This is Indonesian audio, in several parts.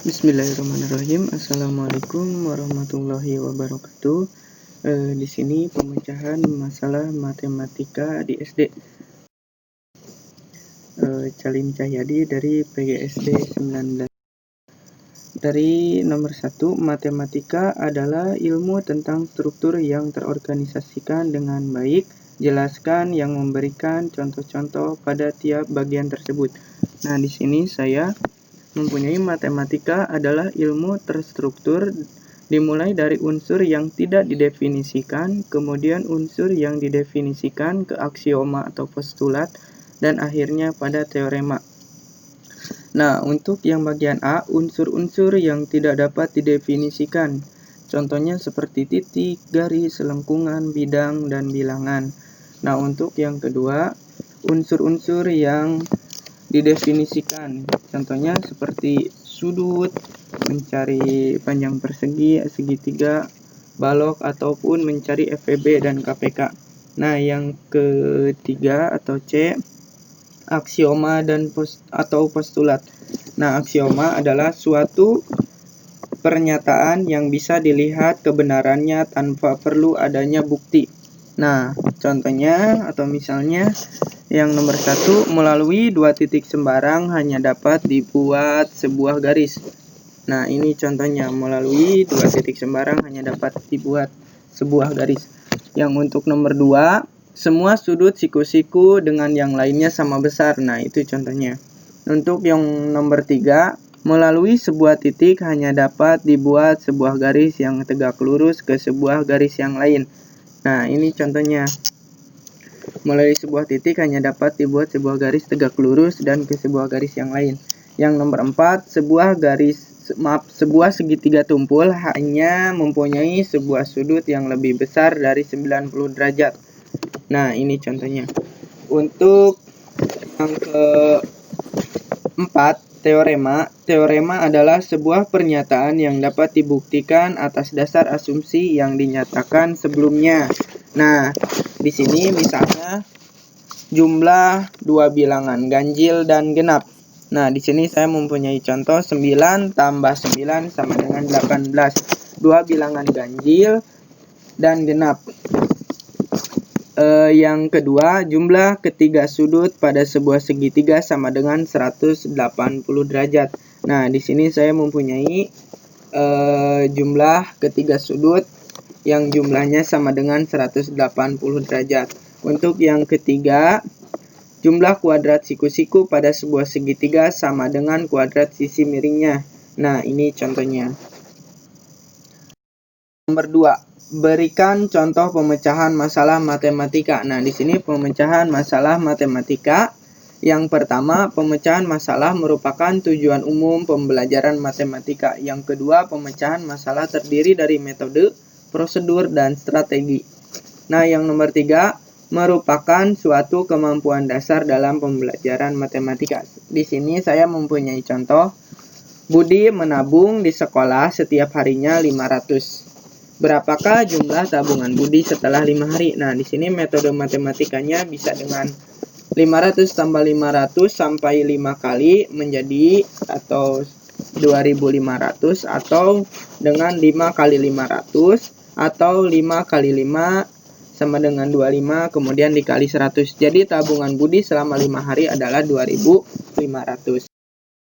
Bismillahirrahmanirrahim. Assalamualaikum warahmatullahi wabarakatuh. Di sini pemecahan masalah matematika di SD. Calim Cahyadi dari PGSD 19. Dari nomor 1, matematika adalah ilmu tentang struktur yang terorganisasikan dengan baik. Jelaskan yang memberikan contoh-contoh pada tiap bagian tersebut. Nah, di sini saya mempunyai matematika adalah ilmu terstruktur dimulai dari unsur yang tidak didefinisikan, kemudian unsur yang didefinisikan ke aksioma atau postulat, dan akhirnya pada teorema. Nah, untuk yang bagian A, unsur-unsur yang tidak dapat didefinisikan. Contohnya seperti titik, garis, lengkungan, bidang, dan bilangan. Nah, untuk yang kedua, unsur-unsur yang didefinisikan. Contohnya seperti sudut, mencari panjang persegi, segitiga, balok, ataupun mencari FVB dan KPK. Nah, yang ketiga atau C, aksioma dan atau postulat. Nah, aksioma adalah suatu pernyataan yang bisa dilihat kebenarannya tanpa perlu adanya bukti. Nah, contohnya atau misalnya yang nomor 1, melalui 2 titik sembarang hanya dapat dibuat sebuah garis. Nah, ini contohnya, melalui 2 titik sembarang hanya dapat dibuat sebuah garis. Yang untuk nomor 2, semua sudut siku-siku dengan yang lainnya sama besar. Nah, itu contohnya. Untuk yang nomor 3, melalui sebuah titik hanya dapat dibuat sebuah garis yang tegak lurus ke sebuah garis yang lain. Nah, ini contohnya. Melalui sebuah titik hanya dapat dibuat sebuah garis tegak lurus dan ke sebuah garis yang lain. Yang nomor 4, sebuah segitiga tumpul hanya mempunyai sebuah sudut yang lebih besar dari 90 derajat. Nah, ini contohnya. Untuk yang keempat, teorema. Teorema adalah sebuah pernyataan yang dapat dibuktikan atas dasar asumsi yang dinyatakan sebelumnya. Nah, di sini misalnya jumlah 2 bilangan ganjil dan genap. Nah, di sini saya mempunyai contoh 9 tambah 9 sama dengan 18. 2 bilangan ganjil dan genap. Yang kedua, jumlah ketiga sudut pada sebuah segitiga sama dengan 180 derajat. Nah, di sini saya mempunyai jumlah ketiga sudut yang jumlahnya sama dengan 180 derajat. Untuk yang ketiga, jumlah kuadrat siku-siku pada sebuah segitiga sama dengan kuadrat sisi miringnya. Nah, ini contohnya. Nomor 2, berikan contoh pemecahan masalah matematika. Nah, di sini pemecahan masalah matematika. Yang pertama, pemecahan masalah merupakan tujuan umum pembelajaran matematika. Yang kedua, pemecahan masalah terdiri dari metode, prosedur, dan strategi. Nah, yang nomor 3, merupakan suatu kemampuan dasar dalam pembelajaran matematika. Di sini saya mempunyai contoh. Budi menabung di sekolah setiap harinya 500. Berapakah jumlah tabungan Budi setelah 5 hari? Nah, di sini metode matematikanya bisa dengan 500 tambah 500 sampai 5 kali menjadi atau 2500, atau dengan 5 kali 500 atau 5 kali 5 sama dengan 25 kemudian dikali 100. Jadi tabungan Budi selama 5 hari adalah 2500.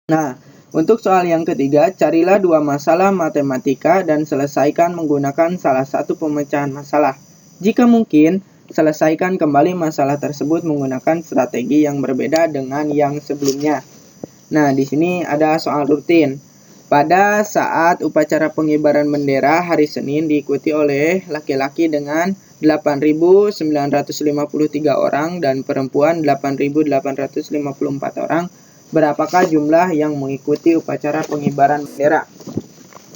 Nah, untuk soal yang ketiga, carilah 2 masalah matematika dan selesaikan menggunakan salah satu pemecahan masalah. Jika mungkin, selesaikan kembali masalah tersebut menggunakan strategi yang berbeda dengan yang sebelumnya. Nah, di sini ada soal rutin. Pada saat upacara pengibaran bendera hari Senin diikuti oleh laki-laki dengan 8.953 orang dan perempuan 8.854 orang, berapakah jumlah yang mengikuti upacara pengibaran bendera?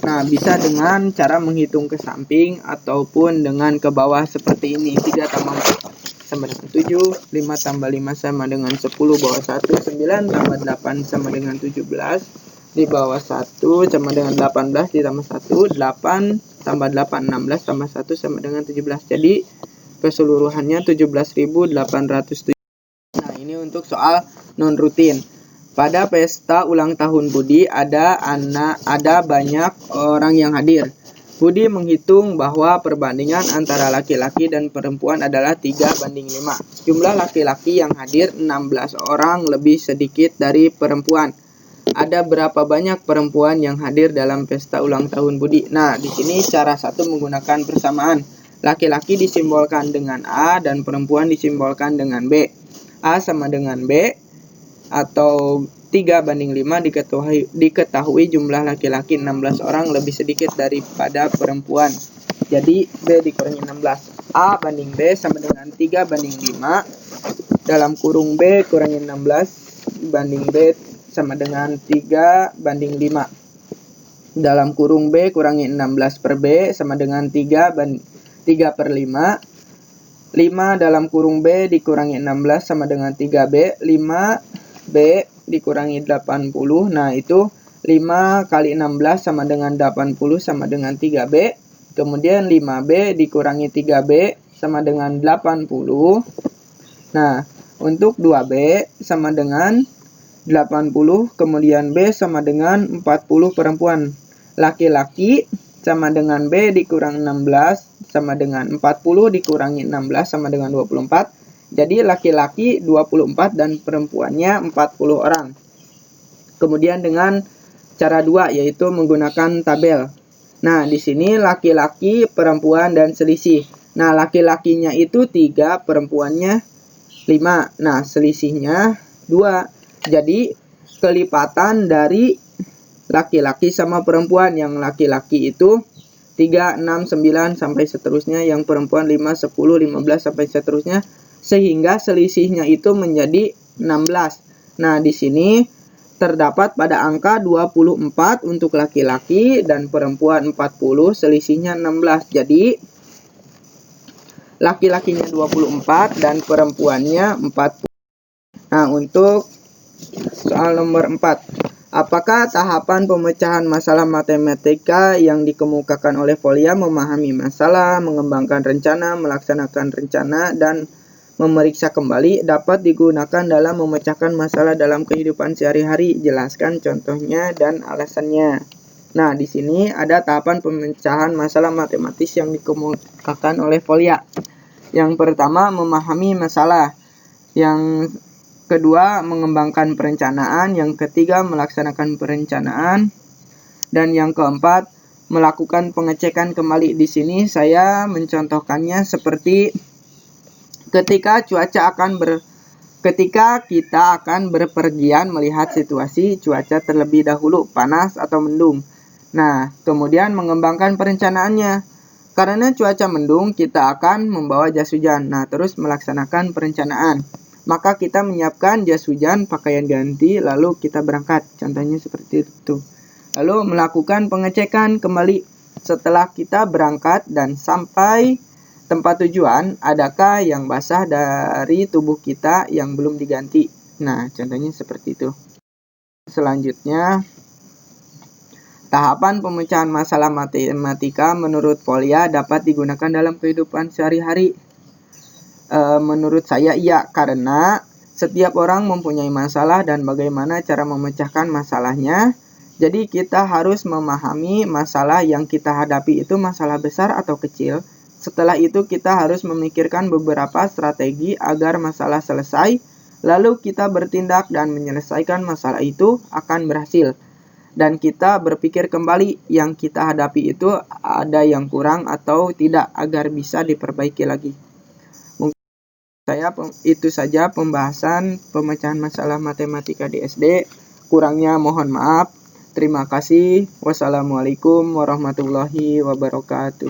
Nah, bisa dengan cara menghitung ke samping ataupun dengan ke bawah seperti ini. 3 tambah 4 sama dengan 7, 5 tambah 5 sama dengan 10, bawah 1, 9 tambah 8 sama dengan 17, di bawah 1 sama dengan 18, ditambah 1, 8 tambah 8, 16 tambah 1 sama dengan 17. Jadi, keseluruhannya 17.807. Nah, ini untuk soal non-rutin. Pada pesta ulang tahun Budi ada banyak orang yang hadir. Budi menghitung bahwa perbandingan antara laki-laki dan perempuan adalah 3:5. Jumlah laki-laki yang hadir 16 orang, lebih sedikit dari perempuan. Ada berapa banyak perempuan yang hadir dalam pesta ulang tahun Budi? Nah, di sini cara satu menggunakan persamaan. Laki-laki disimbolkan dengan A dan perempuan disimbolkan dengan B. A sama dengan B atau 3:5 diketahui jumlah laki-laki 16 orang, lebih sedikit daripada perempuan. Jadi B dikurangi 16. A banding B sama dengan 3:5. Dalam kurung B kurangi 16 banding B sama dengan 3:5. Dalam kurung B kurangi 16 per B sama dengan 3/5. 5 dalam kurung B dikurangi 16 sama dengan 3B. 5B dikurangi 80. Nah, itu 5 kali 16 sama dengan 80 sama dengan 3B. Kemudian 5B dikurangi 3B sama dengan 80. Nah, untuk 2B sama dengan 80. Kemudian B sama dengan 40 perempuan. Laki-laki sama dengan B dikurang 16 sama dengan 40 dikurangi 16 sama dengan 24. Jadi laki-laki 24 dan perempuannya 40 orang. Kemudian dengan cara 2 yaitu menggunakan tabel. Nah, di sini laki-laki, perempuan dan selisih. Nah, laki-lakinya itu 3, perempuannya 5. Nah, selisihnya 2. Jadi kelipatan dari laki-laki sama perempuan, yang laki-laki itu 3, 6, 9 sampai seterusnya, yang perempuan 5, 10, 15 sampai seterusnya, sehingga selisihnya itu menjadi 16. Nah, di sini terdapat pada angka 24 untuk laki-laki dan perempuan 40, selisihnya 16. Jadi laki-lakinya 24 dan perempuannya 40. Nah, untuk soal nomor 4. Apakah tahapan pemecahan masalah matematika yang dikemukakan oleh Folia memahami masalah, mengembangkan rencana, melaksanakan rencana, dan memeriksa kembali dapat digunakan dalam memecahkan masalah dalam kehidupan sehari-hari? Jelaskan contohnya dan alasannya. Nah, di sini ada tahapan pemecahan masalah matematis yang dikemukakan oleh Folia. Yang pertama, memahami masalah. Yang kedua, mengembangkan perencanaan. Yang ketiga, melaksanakan perencanaan. Dan yang keempat, melakukan pengecekan kembali. Di sini saya mencontohkannya seperti ketika kita akan berpergian melihat situasi cuaca terlebih dahulu, panas atau mendung. Nah, kemudian mengembangkan perencanaannya. Karena cuaca mendung, kita akan membawa jas hujan. Nah, terus melaksanakan perencanaan. Maka kita menyiapkan jas hujan, pakaian ganti, lalu kita berangkat. Contohnya seperti itu. Lalu melakukan pengecekan kembali setelah kita berangkat dan sampai tempat tujuan, adakah yang basah dari tubuh kita yang belum diganti. Nah, contohnya seperti itu. Selanjutnya, tahapan pemecahan masalah matematika menurut Folia dapat digunakan dalam kehidupan sehari-hari. Menurut saya iya, karena setiap orang mempunyai masalah dan bagaimana cara memecahkan masalahnya. Jadi kita harus memahami masalah yang kita hadapi itu masalah besar atau kecil. Setelah itu kita harus memikirkan beberapa strategi agar masalah selesai. Lalu kita bertindak dan menyelesaikan masalah itu akan berhasil. Dan kita berpikir kembali yang kita hadapi itu ada yang kurang atau tidak agar bisa diperbaiki lagi. Itu saja pembahasan pemecahan masalah matematika di SD. Kurangnya mohon maaf. Terima kasih. Wassalamualaikum warahmatullahi wabarakatuh.